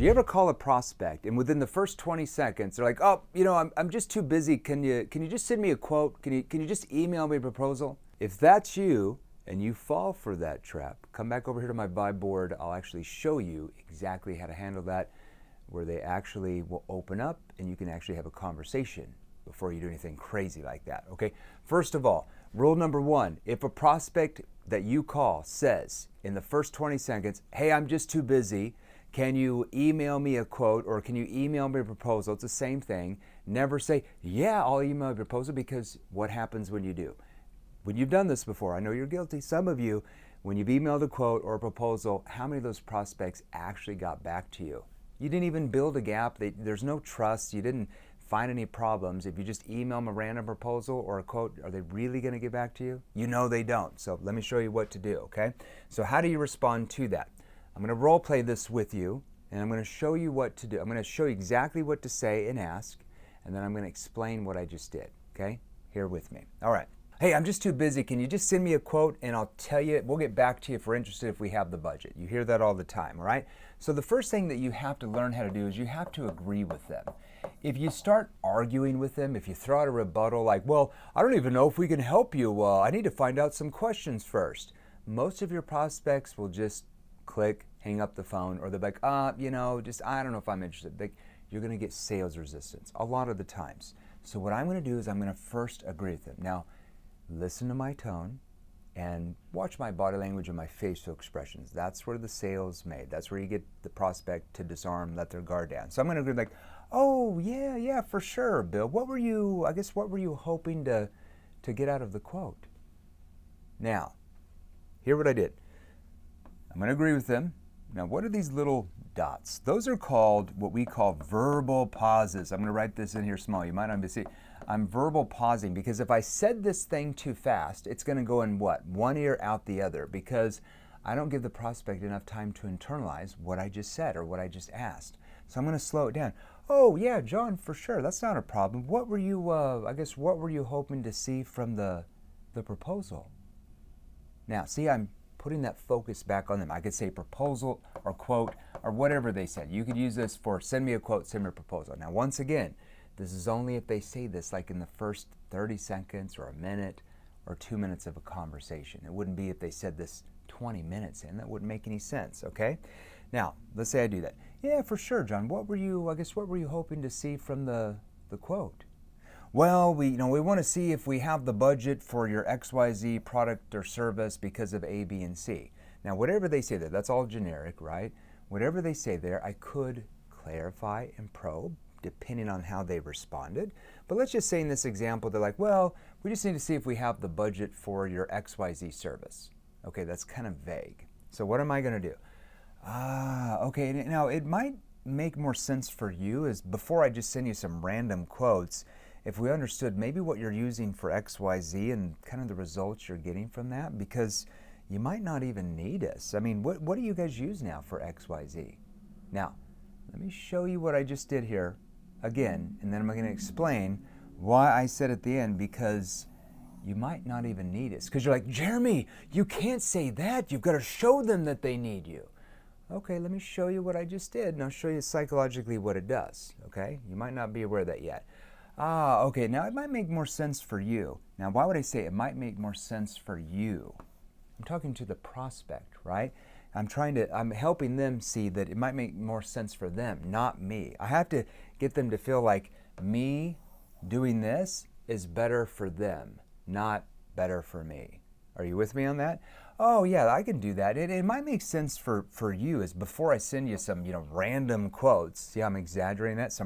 You ever call a prospect and within the first 20 seconds they're like, "Oh, I'm just too busy. Can you just send me a quote? Can you just email me a proposal?" If that's you and you fall for that trap, come back over here to my vibe board. I'll actually show you exactly how to handle that, where they actually will open up and you can actually have a conversation before you do anything crazy like that, okay? First of all, rule number one, if a prospect that you call says in the first 20 seconds, "Hey, I'm just too busy. Can you email me a quote or can you email me a proposal?" It's the same thing. Never say, "Yeah, I'll email a proposal," because what happens when you do? When you've done this before, I know you're guilty, some of you, when you've emailed a quote or a proposal, how many of those prospects actually got back to you? You didn't even build a gap. There's no trust. You didn't find any problems. If you just email them a random proposal or a quote, are they really going to get back to you? You know they don't. So let me show you what to do, okay? So how do you respond to that? I'm going to role play this with you, and I'm going to show you what to do. I'm going to show you exactly what to say and ask, and then I'm going to explain what I just did, okay? Here with me. All right. "Hey, I'm just too busy. Can you just send me a quote and I'll tell you, we'll get back to you if we're interested if we have the budget." You hear that all the time, all right? So the first thing that you have to learn how to do is you have to agree with them. If you start arguing with them, if you throw out a rebuttal like, "Well, I don't even know if we can help you. I need to find out some questions first," most of your prospects will just click, hang up the phone, or they're like, I don't know if I'm interested. You're going to get sales resistance a lot of the times. So what I'm going to do is I'm going to first agree with them. Now, listen to my tone and watch my body language and my facial expressions. That's where the sale's made. That's where you get the prospect to disarm, let their guard down. So I'm going to agree like, "Oh, yeah, for sure, Bill. What were you hoping to get out of the quote?" Now, hear what I did. I'm going to agree with them. Now, what are these little dots? Those are called what we call verbal pauses. I'm going to write this in here small. You might not be seeing. I'm verbal pausing because if I said this thing too fast, it's going to go in what? One ear out the other, because I don't give the prospect enough time to internalize what I just said or what I just asked. So I'm going to slow it down. "Oh, yeah, John, for sure. That's not a problem. What were you, what were you hoping to see from the proposal?" Now, see, I'm putting that focus back on them. I could say proposal or quote or whatever they said. You could use this for send me a quote, send me a proposal. Now, once again, this is only if they say this like in the first 30 seconds or a minute or 2 minutes of a conversation. It wouldn't be if they said this 20 minutes in. That wouldn't make any sense, okay? Now, let's say I do that. "Yeah, for sure, John. What were you hoping to see from the quote?" "Well, we want to see if we have the budget for your XYZ product or service because of A, B, and C." Now, whatever they say there, that's all generic, right? Whatever they say there, I could clarify and probe depending on how they responded. But let's just say in this example, they're like, "Well, we just need to see if we have the budget for your XYZ service." Okay, that's kind of vague. So what am I going to do? Okay, now it might make more sense for you is before I just send you some random quotes, if we understood maybe what you're using for XYZ and kind of the results you're getting from that, because you might not even need us. I mean, what do you guys use now for XYZ? Now, let me show you what I just did here again, and then I'm going to explain why I said at the end, because you might not even need us. Because you're like, "Jeremy, you can't say that. You've got to show them that they need you." Okay, let me show you what I just did, and I'll show you psychologically what it does, okay? You might not be aware of that yet. Okay, now it might make more sense for you. Now, why would I say it might make more sense for you? I'm talking to the prospect, right? I'm helping them see that it might make more sense for them, not me. I have to get them to feel like me doing this is better for them, not better for me. Are you with me on that? "Oh, yeah, I can do that. It might make sense for you is before I send you some, random quotes." See how I'm exaggerating that?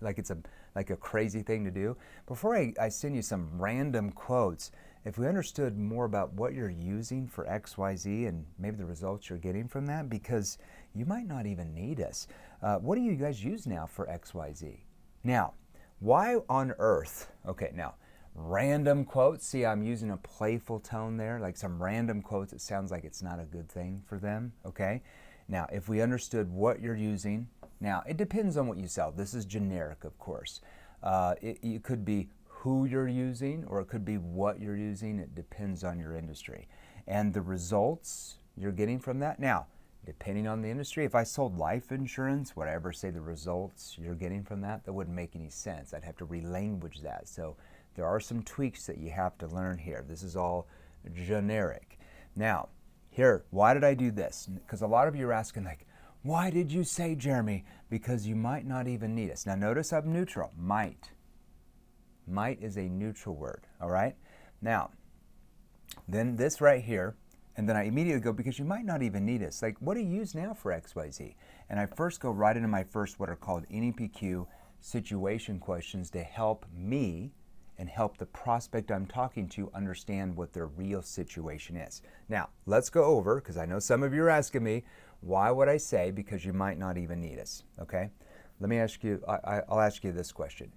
Like it's a crazy thing to do. Before I send you some random quotes, if we understood more about what you're using for XYZ and maybe the results you're getting from that, because you might not even need us. What do you guys use now for XYZ? Now, why on earth? Okay, now, random quotes. See, I'm using a playful tone there, like some random quotes. It sounds like it's not a good thing for them, okay? Now, if we understood what you're using, now it depends on what you sell. This is generic, of course. It could be who you're using, or it could be what you're using. It depends on your industry and the results you're getting from that. Now, Depending on the industry, if I sold life insurance, would I ever say the results you're getting from that? That wouldn't make any sense. I'd have to relanguage that. So there are some tweaks that you have to learn here. This is all generic. Now, here, why did I do this? Because a lot of you are asking, like, why did you say, Jeremy? Because you might not even need us. Now notice I'm neutral, might. Might is a neutral word, all right? Now, then this right here, and then I immediately go, because you might not even need us. Like, what do you use now for XYZ? And I first go right into my first what are called NEPQ situation questions to help me and help the prospect I'm talking to understand what their real situation is. Now, let's go over, because I know some of you are asking me, why would I say because you might not even need us, okay? Let me ask you, I'll ask you this question.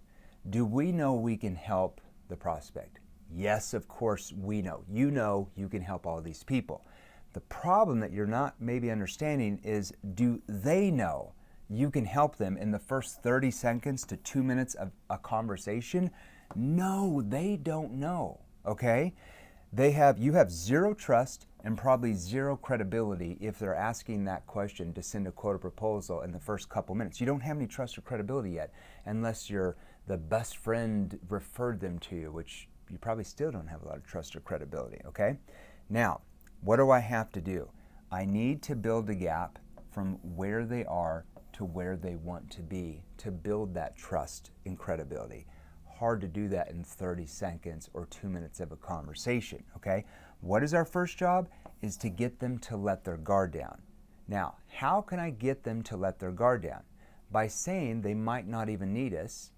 Do we know we can help the prospect? Yes, of course we know. You can help all these people. The problem that you're not maybe understanding is, do they know you can help them in the first 30 seconds to 2 minutes of a conversation? No, they don't know, okay? You have zero trust and probably zero credibility if they're asking that question to send a quote or proposal in the first couple minutes. You don't have any trust or credibility yet unless the best friend referred them to you, which you probably still don't have a lot of trust or credibility, okay? Now, what do I have to do? I need to build a gap from where they are to where they want to be to build that trust and credibility. Hard to do that in 30 seconds or 2 minutes of a conversation, okay? What is our first job? Is to get them to let their guard down. Now, how can I get them to let their guard down? By saying they might not even need us,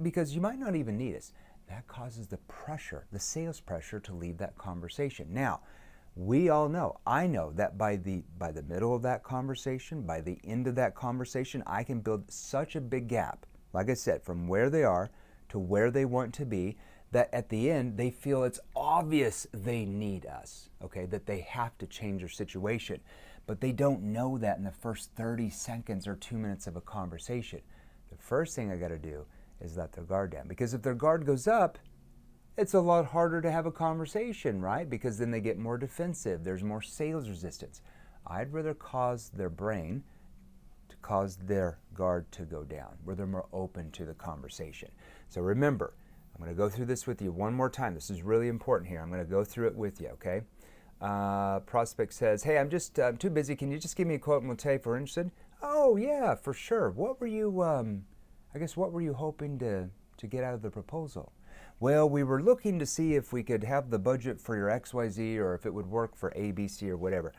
because you might not even need us. That causes the pressure, the sales pressure to leave that conversation. Now, we all know, I know that by the middle of that conversation, by the end of that conversation, I can build such a big gap, like I said, from where they are to where they want to be, that at the end they feel it's obvious they need us, okay, that they have to change their situation. But they don't know that in the first 30 seconds or 2 minutes of a conversation. The first thing I got to do is let their guard down, because if their guard goes up, it's a lot harder to have a conversation, right? Because then they get more defensive, there's more sales resistance. I'd rather cause their brain to cause their guard to go down, where they're more open to the conversation. So remember, I'm going to go through this with you one more time. This is really important here. I'm going to go through it with you, okay? Prospect says, hey, I'm too busy. Can you just give me a quote and we'll tell you if we're interested? Oh, yeah, for sure. What were you, what were you hoping to get out of the proposal? Well, we were looking to see if we could have the budget for your XYZ or if it would work for ABC or whatever.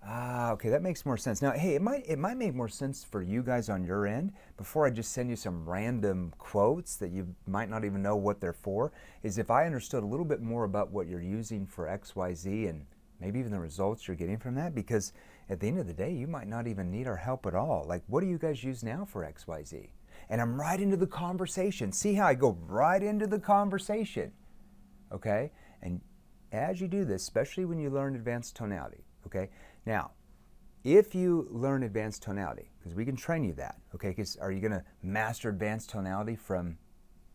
Okay, that makes more sense. Now, hey, it might make more sense for you guys on your end, before I just send you some random quotes that you might not even know what they're for, is if I understood a little bit more about what you're using for XYZ and maybe even the results you're getting from that, because at the end of the day, you might not even need our help at all. Like, what do you guys use now for XYZ? And I'm right into the conversation. See how I go right into the conversation, okay? And as you do this, especially when you learn advanced tonality, okay? Now, if you learn advanced tonality, because we can train you that, okay? Because are you going to master advanced tonality from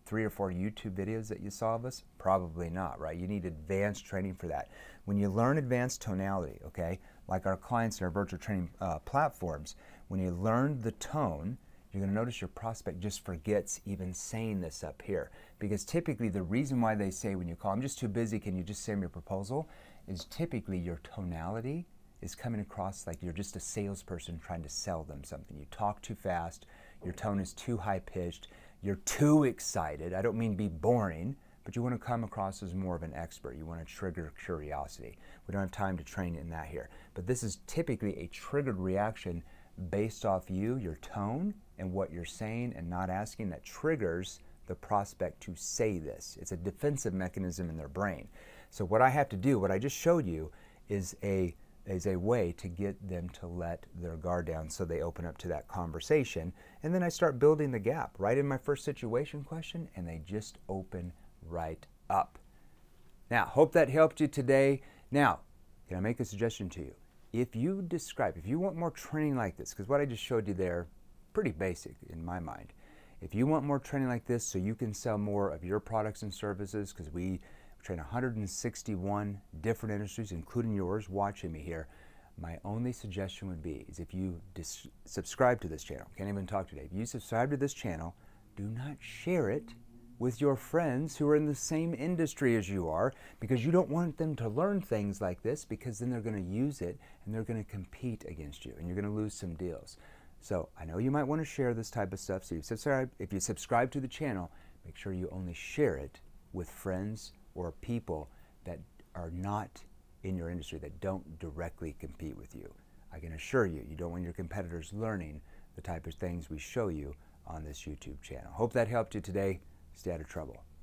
3 or 4 YouTube videos that you saw of us? Probably not, right? You need advanced training for that. When you learn advanced tonality, okay, like our clients in our virtual training platforms, when you learn the tone, you're going to notice your prospect just forgets even saying this up here. Because typically the reason why they say when you call, I'm just too busy, can you just send me your proposal, is typically your tonality is coming across like you're just a salesperson trying to sell them something. You talk too fast, your tone is too high-pitched, you're too excited. I don't mean be boring, but you want to come across as more of an expert. You want to trigger curiosity. We don't have time to train in that here. But this is typically a triggered reaction based off your tone, and what you're saying and not asking, that triggers the prospect to say this. It's a defensive mechanism in their brain. So what I have to do, what I just showed you, is a way to get them to let their guard down so they open up to that conversation. And then I start building the gap right in my first situation question, and they just open right up. Now, hope that helped you today. Now, can I make a suggestion to you? If you want more training like this, because what I just showed you there, pretty basic in my mind. If you want more training like this so you can sell more of your products and services, because we train 161 different industries, including yours, watching me here, My only suggestion would be is if you subscribe to this channel, can't even talk today, if you subscribe to this channel, do not share it with your friends who are in the same industry as you are, because you don't want them to learn things like this, because then they're going to use it and they're going to compete against you and you're going to lose some deals. So I know you might want to share this type of stuff. So if you subscribe to the channel, make sure you only share it with friends or people that are not in your industry, that don't directly compete with you. I can assure you, you don't want your competitors learning the type of things we show you on this YouTube channel. Hope that helped you today. Stay out of trouble.